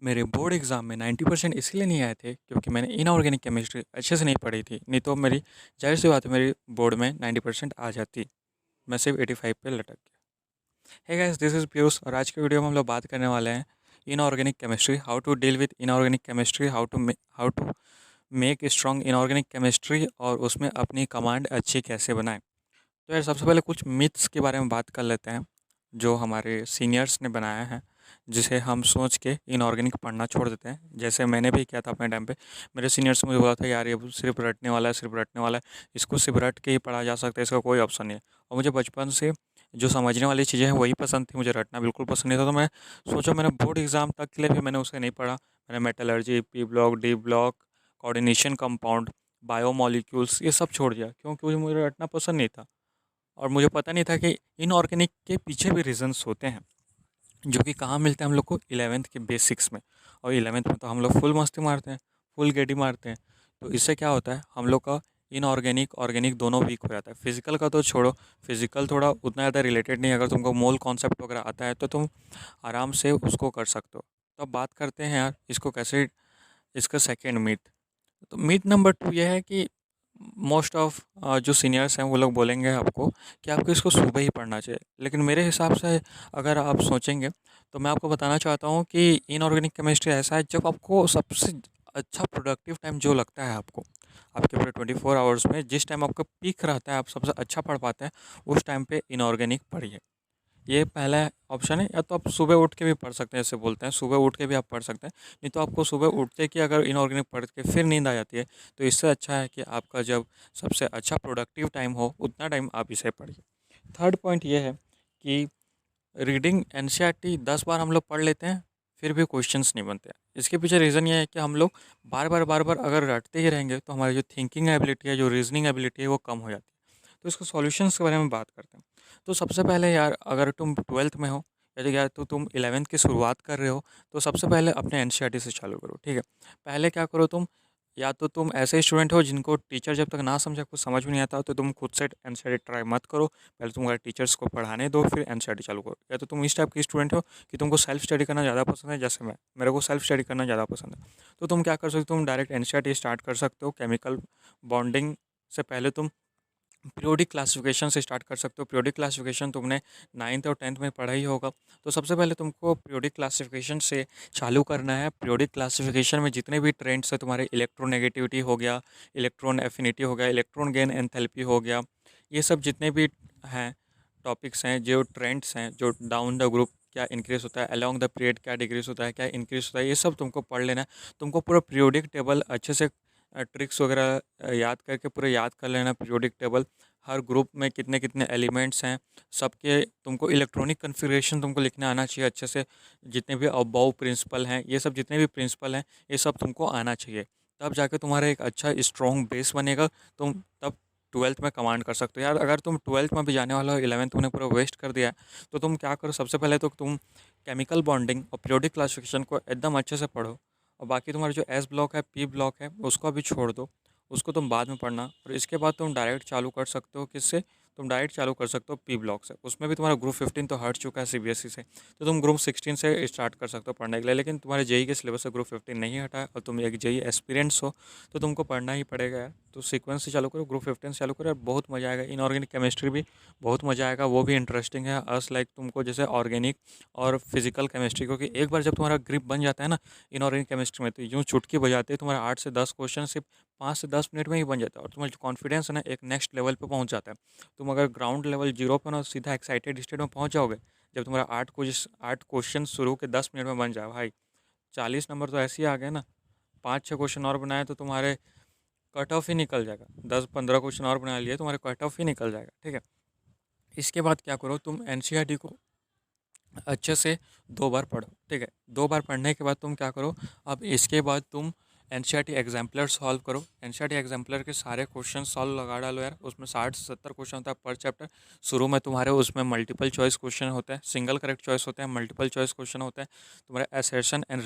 मेरे board exam में 90% इसलिए नहीं आए थे क्योंकि मैंने इनऑर्गेनिक केमिस्ट्री अच्छे से नहीं पढ़ी थी, नहीं तो मेरी ज़ाहिर-सी बात है मेरी बोर्ड में 90% आ जाती। मैं सिर्फ 85 पे लटक गया। Hey guys, this is Piyush और आज के वीडियो में हम लोग बात करने वाले हैं inorganic chemistry, how to deal with inorganic chemistry, how to make strong inorganic chemistry और उसमें अपनी कमांड अच्छी कैसे बनाएँ। तो यार सबसे पहले कुछ मिथ्स के बारे में बात कर लेते हैं, जो हमारे सीनियर्स ने बनाया है, जिसे हम सोच के इनऑर्गेनिक पढ़ना छोड़ देते हैं। जैसे मैंने भी किया था अपने टाइम पे। मेरे सीनियर्स ने मुझे बोला था यार ये सिर्फ़ रटने वाला है, सिर्फ़ रटने वाला है, इसको सिर्फ़ रट के ही पढ़ा जा सकता है, इसका कोई ऑप्शन नहीं है। और मुझे बचपन से जो समझने वाली चीज़ें हैं वही पसंद थी, मुझे रटना बिल्कुल पसंद नहीं था। तो मैं सोचा मैंने बोर्ड एग्ज़ाम तक के लिए भी मैंने उसे नहीं पढ़ा। मैंने metallurgy, P block, D block, coordination compound, biomolecules ये सब छोड़ दिया क्योंकि मुझे रटना पसंद नहीं था। और मुझे पता नहीं था कि इनऑर्गेनिक के पीछे भी रीज़न्स होते हैं, जो कि कहाँ मिलते हैं हम लोग को 11th के बेसिक्स में। और 11th में तो हम लोग फुल मस्ती मारते हैं, फुल गेडी मारते हैं। तो इससे क्या होता है हम लोग का इनऑर्गेनिक, ऑर्गेनिक दोनों वीक हो जाता है। फिज़िकल का तो छोड़ो, फिज़िकल थोड़ा उतना ज़्यादा रिलेटेड नहीं है, अगर तुमको मोल कॉन्सेप्ट वगैरह आता है तो तुम आराम से उसको कर सकते हो। तो अब बात करते हैं यार इसको कैसे, इसका सेकेंड मीथ। तो मीथ नंबर 2 ये है कि मोस्ट ऑफ जो सीनियर्स हैं वो लोग बोलेंगे आपको कि आपको इसको सुबह ही पढ़ना चाहिए। लेकिन मेरे हिसाब से अगर आप सोचेंगे तो मैं आपको बताना चाहता हूँ कि इनऑर्गेनिक केमिस्ट्री ऐसा है जब आपको सबसे अच्छा प्रोडक्टिव टाइम जो लगता है आपको, आपके पूरे 24 आवर्स में जिस टाइम आपका पीक रहता है, आप सबसे अच्छा पढ़ पाते हैं, उस टाइम पे इनऑर्गेनिक पढ़िए। ये पहला ऑप्शन है। या तो आप सुबह उठ के भी पढ़ सकते हैं, जैसे बोलते हैं सुबह उठ के भी आप पढ़ सकते हैं। नहीं तो आपको सुबह उठते कि अगर इनऑर्गेनिक पढ़ के फिर नींद आ जाती है, तो इससे अच्छा है कि आपका जब सबसे अच्छा प्रोडक्टिव टाइम हो उतना टाइम आप इसे पढ़िए। थर्ड पॉइंट ये है कि रीडिंग एनसीईआरटी 10 बार हम लोग पढ़ लेते हैं, फिर भी क्वेश्चंस नहीं बनते हैं। इसके पीछे रीज़न ये है कि हम लोग बार बार अगर रटते ही रहेंगे तो हमारी जो थिंकिंग एबिलिटी है, जो रीजनिंग एबिलिटी है वो कम हो जाती है। तो इसको सॉल्यूशंस के बारे में बात करते हैं। तो सबसे पहले यार अगर तुम 12th में हो या तो तुम 11th की शुरुआत कर रहे हो, तो सबसे पहले अपने एनसीईआरटी से चालू करो, ठीक है। पहले क्या करो तुम, या तो तुम ऐसे स्टूडेंट हो जिनको टीचर जब तक ना समझे, कुछ समझ में नहीं आता, तो तुम खुद से एनसीईआरटी ट्राई मत करो। पहले तुम्हारे टीचर्स को पढ़ाने दो, फिर एनसीईआरटी चालू करो। या तो तुम इस टाइप के स्टूडेंट हो कि तुमको सेल्फ स्टडी करना ज़्यादा पसंद है, जैसे मेरे को सेल्फ स्टडी करना ज़्यादा पसंद है। तो तुम क्या कर सकते हो, तुम डायरेक्ट एनसीईआरटी स्टार्ट कर सकते हो। केमिकल बॉन्डिंग से पहले तुम पीरियोडिक क्लासिफिकेशन से स्टार्ट कर सकते हो। पीरियोडिक क्लासिफिकेशन तुमने 9th और 10th में पढ़ा ही होगा। तो सबसे पहले तुमको पीरियोडिक क्लासिफिकेशन से चालू करना है। पीरियोडिक क्लासिफिकेशन में जितने भी ट्रेंड्स हैं, तुम्हारे इलेक्ट्रोनेगेटिविटी हो गया, इलेक्ट्रॉन एफिनिटी हो गया, इलेक्ट्रॉन गेन एंथैल्पी हो गया, ये सब जितने भी हैं टॉपिक्स हैं, जो ट्रेंड्स हैं, जो डाउन द ग्रुप क्या इंक्रीज़ होता है, अलोंग द पीरियड क्या डिक्रीज़ होता है, क्या इंक्रीज़ होता है, ये सब तुमको पढ़ लेना है। तुमको पूरा पीरियोडिक टेबल अच्छे से ट्रिक्स वगैरह याद करके पूरे याद कर लेना पीरियोडिक टेबल। हर ग्रुप में कितने कितने एलिमेंट्स हैं, सबके तुमको इलेक्ट्रॉनिक कन्फिग्रेशन तुमको लिखना आना चाहिए अच्छे से। जितने भी अबाउ प्रिंसिपल हैं, ये सब जितने भी प्रिंसिपल हैं, ये सब तुमको आना चाहिए। तब जाके तुम्हारा एक अच्छा स्ट्रॉन्ग बेस बनेगा। तुम तब 12th में कमांड कर सकते हो। यार अगर तुम 12th में भी जाने वाला हो, 11th में पूरा वेस्ट कर दिया है, तो तुम क्या करो, सबसे पहले तो तुम केमिकल बॉन्डिंग और पीरियोडिक क्लासिफिकेशन को एकदम अच्छे से पढ़ो। और बाकी तुम्हारा जो एस ब्लॉक है, पी ब्लॉक है, उसको अभी छोड़ दो, उसको तुम बाद में पढ़ना। और इसके बाद तुम डायरेक्ट चालू कर सकते हो, किससे, तुम डायरेक्ट चालू कर सकते हो पी ब्लॉक से। उसमें भी तुम्हारा ग्रुप 15 तो हट चुका है सीबीएसई से, तो तुम ग्रुप 16 से स्टार्ट कर सकते हो पढ़ने के लिए। लेकिन तुम्हारे जेई के सिलेबस से ग्रुप 15 नहीं हटा है और तुम एक जेई एस्पिरेंट्स हो, तो तुमको पढ़ना ही पड़ेगा यार। तो सीक्वेंस से चालू करो, ग्रुप 15 से चालू करो यार, बहुत मज़ा आएगा। इनऑर्गेनिक केमिस्ट्री भी बहुत मज़ा आएगा, वो भी इंटरेस्टिंग है अस लाइक तुमको जैसे ऑर्गेनिक और फिजिकल केमिस्ट्री। क्योंकि एक बार जब तुम्हारा ग्रिप बन जाता है ना इनऑर्गेनिक केमिस्ट्री में, तो यूँ चुटकी बजाते तुम्हारा 8 से 10 क्वेश्चन सिर्फ 5 से 10 मिनट में ही बन जाता है। और तुम्हारा जो कॉन्फिडेंस है ना एक नेक्स्ट लेवल पे पहुंच जाता है। तुम अगर ग्राउंड लेवल जीरो पे ना सीधा एक्साइटेड स्टेट में पहुंच जाओगे, जब तुम्हारा 8 क्वेश्चन शुरू के 10 मिनट में बन जाए भाई, 40 नंबर तो ऐसे ही आ गए ना। 5-6 क्वेश्चन और बनाए तो तुम्हारे कट ऑफ ही निकल जाएगा। 10-15 क्वेश्चन और बना लिए तुम्हारे कट ऑफ ही निकल जाएगा, ठीक है। इसके बाद क्या करो, तुम एनसीईआरटी को अच्छे से 2 बार पढ़ो, ठीक है। 2 बार पढ़ने के बाद तुम क्या करो, अब इसके बाद तुम एनसीईआरटी एग्जाम्पलर सॉल्व करो। एनसीईआरटी एग्जाम्पलर के सारे क्वेश्चन सॉल्व लगा डालो यार। उसमें 60 से 70 क्वेश्चन होता है पर चैप्टर। शुरू में तुम्हारे उसमें मल्टीपल चॉइस क्वेश्चन होते हैं, सिंगल करेक्ट चॉइस होते हैं, मल्टीपल चॉइस क्वेश्चन होते हैं, तुम्हारे एसेशन एंड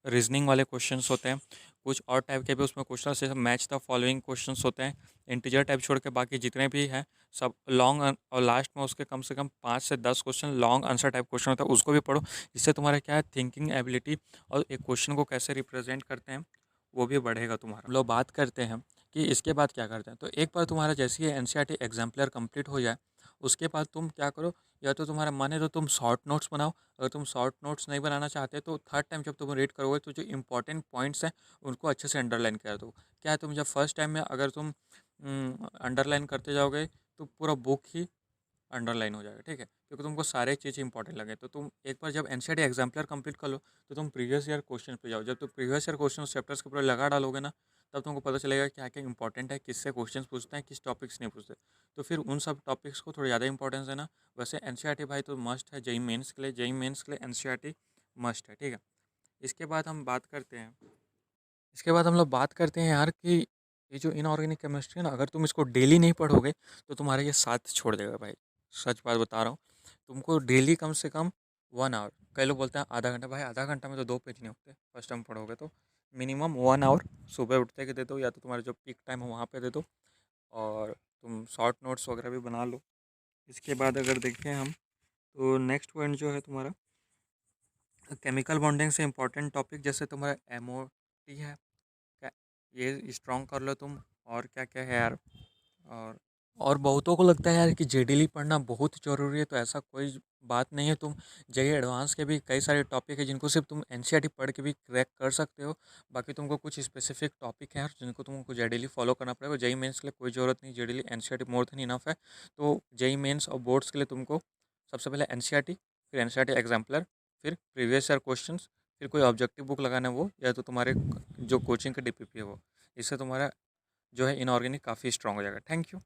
रीजनिंग वाले क्वेश्चन होते हैं, कुछ और टाइप के भी उसमें क्वेश्चन, जैसे मैच द फॉलोइंग क्वेश्चंस होते हैं, इंटीजर टाइप छोड़ के बाकी जितने भी हैं सब लॉन्ग, और लास्ट में उसके कम से कम 5 से 10 question long answer type question होता है, उसको भी पढ़ो। इससे तुम्हारा क्या है, थिंकिंग एबिलिटी और एक क्वेश्चन को कैसे रिप्रेजेंट करते हैं वो भी बढ़ेगा तुम्हारा। हम लोग बात करते हैं कि इसके बाद क्या करते हैं। तो एक बार तुम्हारा जैसे ही एनसीईआरटी एग्जाम्पलर कंप्लीट हो जाए, उसके बाद तुम क्या करो, या तो तुम्हारा मन है तो तुम शॉर्ट नोट्स बनाओ। अगर तुम शॉर्ट नोट्स नहीं बनाना चाहते तो थर्ड टाइम जब तुम रीड करोगे तो जो इंपॉर्टेंट पॉइंट्स हैं उनको अच्छे से अंडरलाइन कर दो। क्या है, तुम जब फर्स्ट टाइम में अगर तुम अंडरलाइन करते जाओगे तो पूरा बुक ही अंडरलाइन हो जाएगा, ठीक है, क्योंकि तुमको सारे चीज़ इंपॉर्टेंट लगे। तो तुम एक बार जब एनसीईआरटी एग्जाम्पलर कंप्लीट कर लो तो तुम प्रीवियस ईयर क्वेश्चन पे जाओ। जब तुम प्रीवियस ईयर क्वेश्चन चैप्टर्स के पूरे लगा डालोगे ना, तब तुमको पता चलेगा क्या क्या इंपॉर्टेंट है, किससे क्वेश्चन पूछते हैं, किस टॉपिक्स नहीं पूछते। तो फिर उन सब टॉपिक्स को थोड़ा ज़्यादा इंपॉर्टेंस देना। वैसे एनसीईआरटी भाई तो मस्ट है जेईई मेंस के लिए, जेईई मेंस के लिए एनसीईआरटी मस्ट है, ठीक है। इसके बाद हम बात करते हैं, इसके बाद हम लोग बात करते हैं यार कि ये जो इनऑर्गेनिक केमिस्ट्री है ना, अगर तुम इसको डेली नहीं पढ़ोगे तो तुम्हारा ये साथ छोड़ देगा भाई। सच बात बता रहा हूँ, तुमको डेली कम से कम 1 आवर, कई लोग बोलते हैं आधा घंटा, भाई आधा घंटा में तो 2 पेज नहीं होते फर्स्ट टाइम पढ़ोगे तो। मिनिमम 1 आवर सुबह उठते के दे दो, या तो तुम्हारा जो पीक टाइम हो वहाँ पे दे दो, और तुम शॉर्ट नोट्स वगैरह भी बना लो। इसके बाद अगर देखें हम, तो नेक्स्ट पॉइंट जो है तुम्हारा केमिकल बॉन्डिंग से इंपॉर्टेंट टॉपिक, जैसे तुम्हारा एमओटी है, क्या ये स्ट्रॉन्ग कर लो तुम। और क्या क्या है यार, और और बहुतों को लगता है यार कि जेडीली पढ़ना बहुत ज़रूरी है, तो ऐसा कोई बात नहीं है। तुम जेई एडवांस के भी कई सारे टॉपिक है जिनको सिर्फ तुम एनसीईआरटी पढ़ के भी क्रैक कर सकते हो। बाकी तुमको कुछ स्पेसिफिक टॉपिक है यार जिनको तुमको जेडीली फॉलो करना पड़ेगा। जेई मेंस के लिए कोई ज़रूरत नहीं, जेडीली एनसीईआरटी मोर देन इनफ है। तो जेई मेंस और बोर्ड्स के लिए तुमको सबसे पहले एनसीईआरटी, फिर एनसीईआरटी एग्जाम्पलर, फिर प्रीवियस ईयर क्वेश्चंस, फिर कोई ऑब्जेक्टिव बुक लगाना है वो, या तो तुम्हारे जो कोचिंग का डीपीपी है वो। इससे तुम्हारा जो है इनऑर्गेनिक काफ़ी स्ट्रॉन्ग हो जाएगा। Thank you.